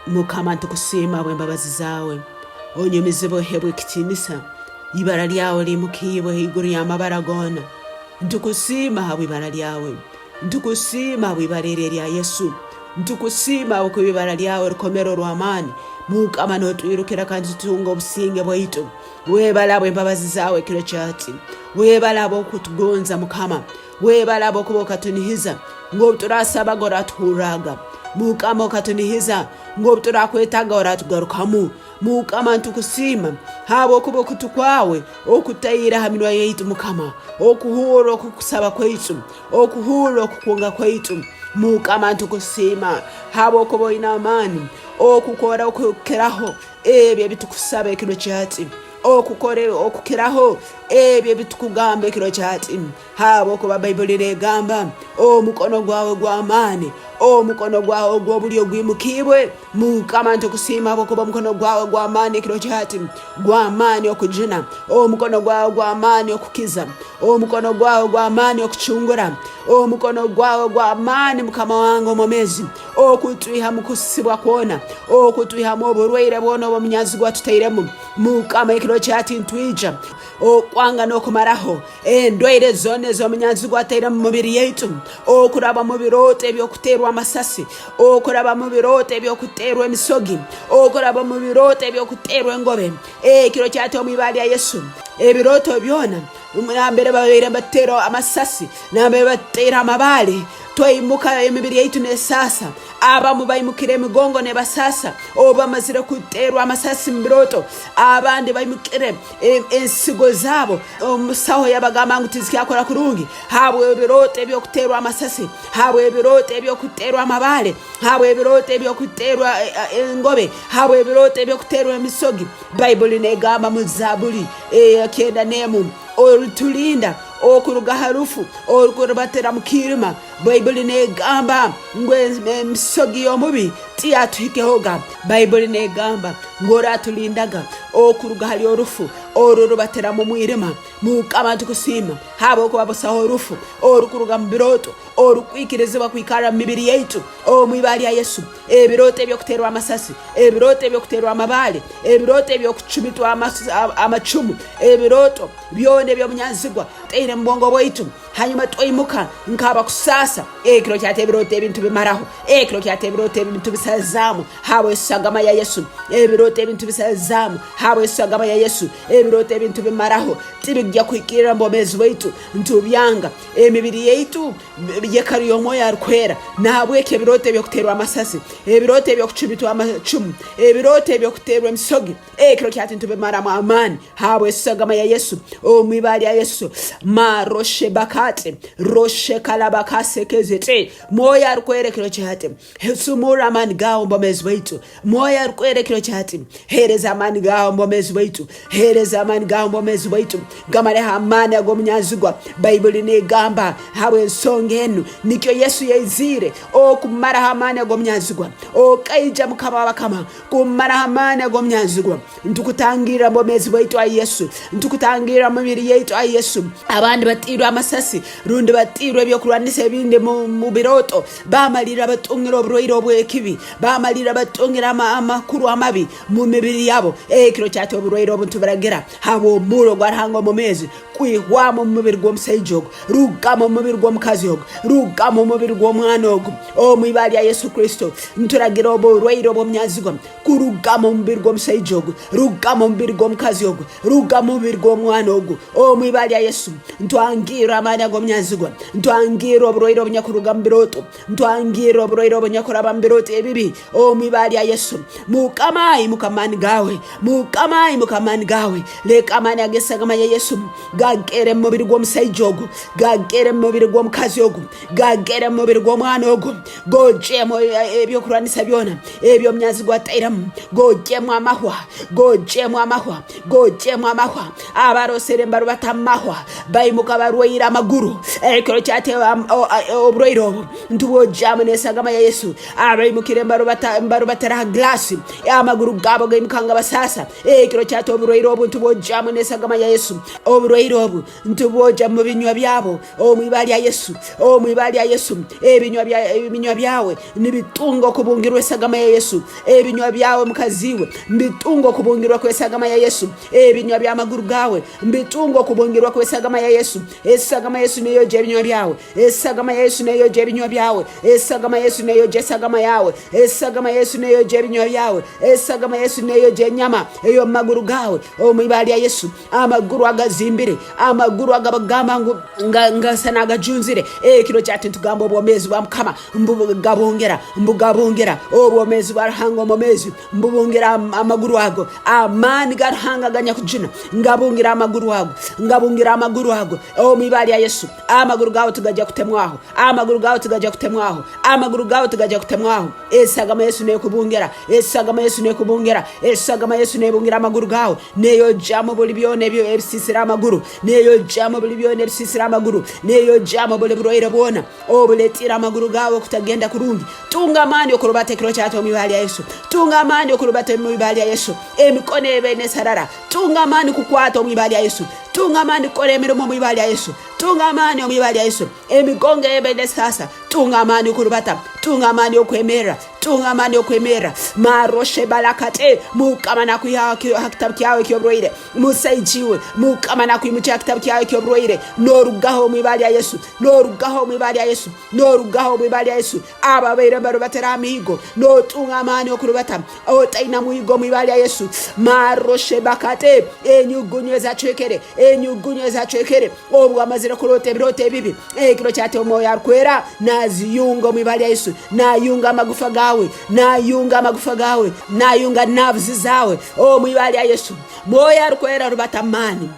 Mukama ntukusiima bw'embabazi zaawe onyumize bw'ohebwa ekitinisa ibara lyawe limukibwe iguru y'amabara gona. Ntukusiima habw'ibara lyawe, ntukusiima habw'ibara lya Yesu, ntukusiima habw'ibara lyawe rukomero rw'amaani. Mukama notwirukira kandi tutunga obusinge bwaitu. Webala bw'embabazi zaawe kiro kyati, webala bw'okutugonza Mukama, webala bw'okubokatunihiza ng'obuturasaba goraturaga. Mukama okatunihiza ng'obuturakwetaga oratugarukamu. Mukama ntukusiima habw'okuba okutu kwawe okutayira ha minwa yaitu Mukama, okuhuura okukusaba kwaitu, okuhuura okukunga kwaitu. Mukama ntukusiima habw'okuba oyina amaani okukora okukiraho ebyo ebitukusaba ekiro kyati, okukore okukiraho ebyo ebitukugamba ekiro kyati. Habw'okuba Bayibuli negamba omukono gwawe gw'amaani, omukono gwawe gw'obuli ogwimukibwe. Mukama ntukusiima habw'okuba omukono gwawe gw'amaani ekiro kyati, gw'amaani okujuna, omukono gwawe gw'amaani okukiza, omukono gwawe gw'amaani okucungura, omukono gwawe gw'amaani Mukama wange omwomezi okutwiha mu kusibwa kwona, okutwiha mu oburwaire bwona obw'omunyazi gwatutairemu. Mukama ekiro kyati ntwija okwanga n'okumaraho endwaire zona ez'omunyazi gwataire mu mubiri yaitu, okuraba mu birooto ebyokuteerwa amasasi, okuraba mu birooto ebyokuteerwa emisogi, okuraba mu birooto ebyokuteerwa engobe. Ekiro kyati omwibali ya Yesu ebirooto byona nambere babeire bateera amasasi, nambere bateera amabaale, twayimuka emibiri yaitu nesasa. Abamu bayimukire emigongo ne basasa oba mazire kuteerwa amasasi mu birooto, abandi bayimukire ensigo zaabo omusaho yabagamba ngu tizikyakora kurungi habwe ebirooto ebyokuteerwa amasasi, habwe ebirooto ebyokuteerwa amabaale, habwe ebirooto ebyokuteerwa engobe, habwe ebirooto ebyokuteerwa emisogi. Bayibuli negamba mu Zabuli egenda nemu olutulinda okuruga harufu okurubatera mukirima. Bayibuli negamba ng'emisogi y'omubi tiyatuhikehoga. Bayibuli negamba ng'oratulindaga okuruga hali orufu orurubatera mu muirima. Mukama ntukusiima habw'okuba busaho orufu orukuruga mu birooto orukwikirizibwa kwikara mu mibiri yaitu omwibali ya Yesu. Ebirooto ebyokuteerwa amasasi, ebirooto ebyokuteerwa amabaale, ebirooto ebyokucumitwa amacumu, ebirooto byona ebyomunyazigwa teire mu bwongo bwaitu hanyuma twayimuka nkaba kusasa. Ekiro kyati ebirooto ebintu bimaraho, ekiro kyati ebirooto ebintu bisazaamu habwe esagama ya Yesu, ebirooto ebintu bisazaamu habwe esagama ya Yesu, ebirooto ebintu bimaraho tibijja kwikirira mbomezi bwaitu ntubyanga emibiri yaitu yekari y'omwoyo arukwera. Nahabw'ekyo ebirooto ebyokuteerwa amasasi, ebirooto ebyokucumitwa amacumu, ebirooto ebyokuteerwa emisogi, ekiro kyati ntubimaramu amaani habwe esagama ya Yesu omwibali ya Yesu. Maroshe bakate roshe kalabakase kezete moyo arukwere kiro kyati hesumura amani gawo mbomezi bwaitu, moyo arukwere kiro kyati hereza amani gawo mbomezi bwaitu, hereza amani gawo mbomezi bwaitu gamale hamani ag'omunyazigwa. Bayibuli negamba habwe ensonga enu nikyo Yesu yaizire okumaraho amaani ag'omunyazigwa, okaija Mukama w'abakama kumaraho amaani ag'omunyazigwa. Ntukutangira mbomezi bwaitu ayi Yesu, ntukutangira mubiri yaitu ayi Yesu. Abandi batirwa amasasi rundi batirwa ebyokulwanisa ebindi mu birooto, bamalira batungira oburwaire obw'ekibi, bamalira batungira amakuru amabi mu mibiri yabo. Ekiro kyati oburwaire obuntu baragira habwe omuro gwarahanga omumezi kwihwamu mu mubiri gw'omusaija ogu, rugama mu mubiri gw'omukazi ogu, rugama mu mubiri gw'omwana ogu omwibali ya Yesu Kristo. Nturagira oburwaire obw'omunyazigwa kurugama mu mubiri gw'omusaija ogu, rugama mu mubiri gw'omukazi ogu, rugama mu mubiri gw'omwana ogu omwibali ya Yesu. Ntwangira amaani ag'omunyazigwa, ntwangira oburwaire obunyakuruga mu birooto, ntwangira oburwaire obunyakuraba mu birooto ebibi omwibali ya Yesu. Mukama imuka amaani gawe, Mukama imuka amaani gawe, leka amaani ag'esagama ya Yesu gagere mu mubiri gw'omusaija ogu, gagere mu mubiri gw'omukazi ogu, gagere mu mubiri gw'omwana ogu, gojemu ebyokulwanisa byona ebyo omunyazigwa atairamu, gojemu amahwa, gojemu amahwa, gojemu amahwa. Abarosere mbaru batamahwa bayimuka barwaire amaguru amaguru ekiro kyatewa Oburwaire obu ntubojjamu n'esagama ya Yesu abaimukire mbarubatera glasi amaguru gabo gaimukanga basasa ekiro kyate Oburwaire obu ntubojjamu n'esagama ya Yesu Oburwaire obu ntubojja mu binywa byabo omwibali ya Yesu omwibali ya Yesu ebinywa byawe nibitungo kubungirwa esagama ya Yesu ebinywa byawe mukaziwe mbitungo kubungirwa kwesagama ya Yesu ebinywa bya maguru gawe mbitungo kubungirwa kwesagama ya Yesu esagama Yesu neyo je ebinywa byawe esagama Yesu neyo je ebinywa byawe esagama Yesu neyo je sagama yawe esagama Yesu neyo je ebinywa byawe esagama Yesu neyo je nyama eyo maguru gawe omwibali ya Yesu amaguru agazimbire amaguru agabagamba ngasana agajunzire ekiro kyate tugamba obwomezi bwa Mukama mbugabongera obwomezi bwa Ruhanga omomezi mbubongera amaguru ago amani garuhanga ganya kujuna ngabungira amaguru ago omwibali ya Yesu amaguru gawe tugajja kutemwaho amaguru gawe tugajja kutemwaho amaguru gawe tugajja kutemwaho esagama Yesu ne kubungira esagama Yesu ne kubungira esagama Yesu ne bungira amaguru gawe neyo jamo buli byone byo ebisisira amaguru neyo jamo buli byone ebisisira amaguru neyo jamo buli Oburwaire bona obuletira amaguru gawe kutagenda kurungi tunga amani okurubate kiro kyato omwibali ya Yesu tunga amani okurubate omwibali ya Yesu emikono ebene sarara tunga amani kukwata omwibali ya Yesu tunga amani kore emirimo omwibali ya Yesu tunga amani omwibali ya Yesu emigongo ebene sasa tunga amani kurubata tunga amani okwemera tunga amani okwemera maroshe balakate Mukama nakuya kitabu kyawe ky'Oburwaire musaijiwe Mukama nakuyimucha kitabu kyawe ky'Oburwaire norugaho omwibali ya Yesu norugaho omwibali ya Yesu norugaho omwibali ya Yesu ababeire barubatera amigo no tunga amani okurubata otaina muigo omwibali ya Yesu maroshe bakate enyugunyo za chwekere obu amazira kurote birote bibi ekiro kyate omoyo arkwera naziyunga omwibali ya Yesu nayunga amagufa gawe nayunga nerves zawe omwibali ya Yesu moyo arkwera rubata mani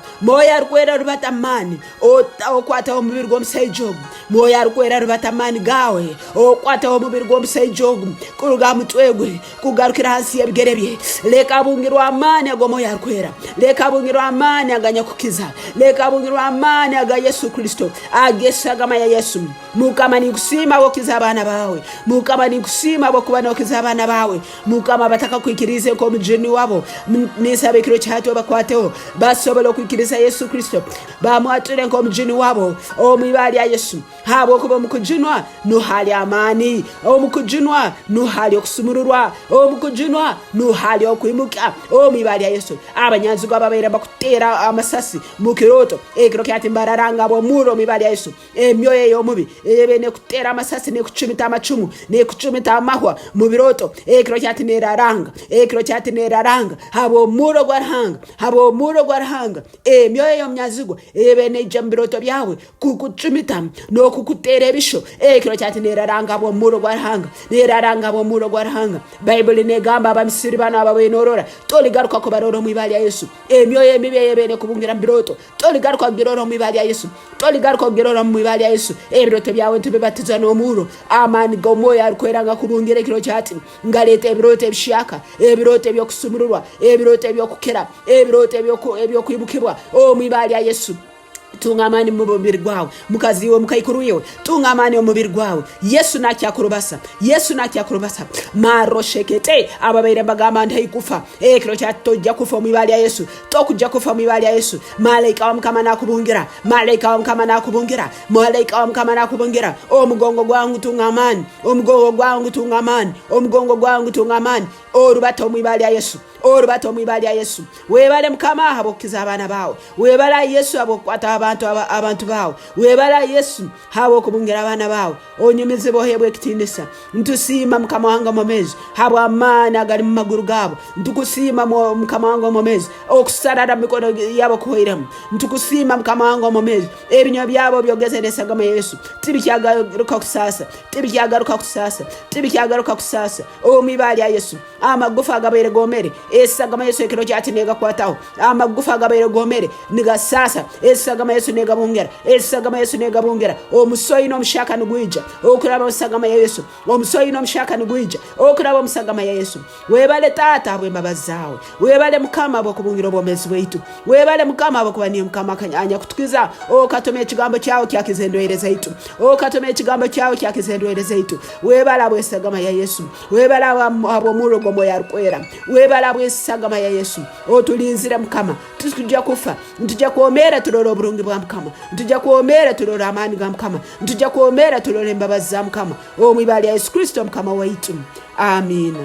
okwata omubiri gw'omusaijogu moyo arkwera rubata mani gawe okwata omubiri gw'omusaijogu kuruga mutwegwe kugarukira hasi y'ebigere bye leka bungirwa amani ago moyo arkwera leka bungirwa amani aganya kukiza leka bungirwa amani aga Yesu Kristo agesagama ya Yesu Mukama nikusima bokiza abana bawe Mukama nikusima bokubana okiza abana bawe Mukama bataka kwikirize ko mujeni wabo nisabe kiro cyato bakwateho basobolo kwikiriza Yesu Kristo bamwatire ko mujeni wabo omwibali ya Yesu habo kuba mukujinwa no hali amani omukujinwa no hali okusumururwa omukujinwa no hali okwimuka omwibali ya Yesu abanyanzi bababeera bakutera amasasi Mukirooto ekiro kyati mbararanga abo muro omwibali ya Yesu emyoyo yomubi ebene kutera amasasi ne kucumita amacumu ne kucumita amahwa mu birooto ekiro kyati neraranga habo muro gwa Ruhanga emyoyo yomnyazigo ebene jambiroto byawe kukucumita no kukutera ebisho ekiro kyati neraranga abo muro gwa Ruhanga Bible negamba abamisiri bana ababenorora toligaruka ko baroro mwibali ya Yesu emyoyo emibi ebene kubungira mbiroto toligaruka giroro mwibali ya Yesu ebiroto byawe tubibatiza no muro amani gomoyo arikweranga kubungira kiro kyati ngalete ebiroto ebishaka ebiroto byokusumururwa ebiroto byokukera ebiroto byokwibukirwa omwibali ya Yesu tunga amani mu mubiri gwawe mukazi we mukayikuruyewe tunga amani mu mubiri gwawe Yesu nakyakurubasa maroshekete ababeire bagamba ndayikufa ekiro kyatojja kufa mwibali ya Yesu tokujja kufa mwibali ya Yesu malaika wa Mukama nakubungira omugongo gwangu tunga amani orubato mwibali ya Yesu webale Mukama habokiza abana bawe webala Yesu abokwata abantu bawe webala Yesu habo kubungira abana bawe onyumize bohebwe ekitinisa ntusima Mukama wange omomezi habo amana agali mu maguru gabo ntukusima Mukama wange omomezi okusarara mikono yabo kuhoiremu ntukusima Mukama wange omomezi ebinywa byabo byogeze nesagama Yesu tibikyagaruka kusasa omwibali ya Yesu amagufa agabeire gomere esagama Yesu ekiro kyati nega kwataho amagufa gabaire gomere nigasasa esagama Yesu nega bungera esagama Yesu nega bungera omusoyi no mushaka nigwija okuraba osagama ya Yesu omusoyi no mushaka nigwija okuraba omusagama ya Yesu webale tata abwe mbabazawe webale mukama abo kubungira obomezi bwaitu webale mukama abo kubaniye mukama kanyanya kutukiza okatome ekigambo kyawo kyakizendwereza itu okatome ekigambo kyawo kyakizendwereza itu webale abo esagama ya Yesu webale abo murugomo ya rukwera webale abo esagama ya Yesu otulinzire mukama tujja kufa ntujja kuomera tulora oburungi bwa mukama ntujja kuomera tulora amani ga mukama ntujja kuomera tulora embabazi za mukama omwibali ya Yesu Kristo mukama waitu. Amina.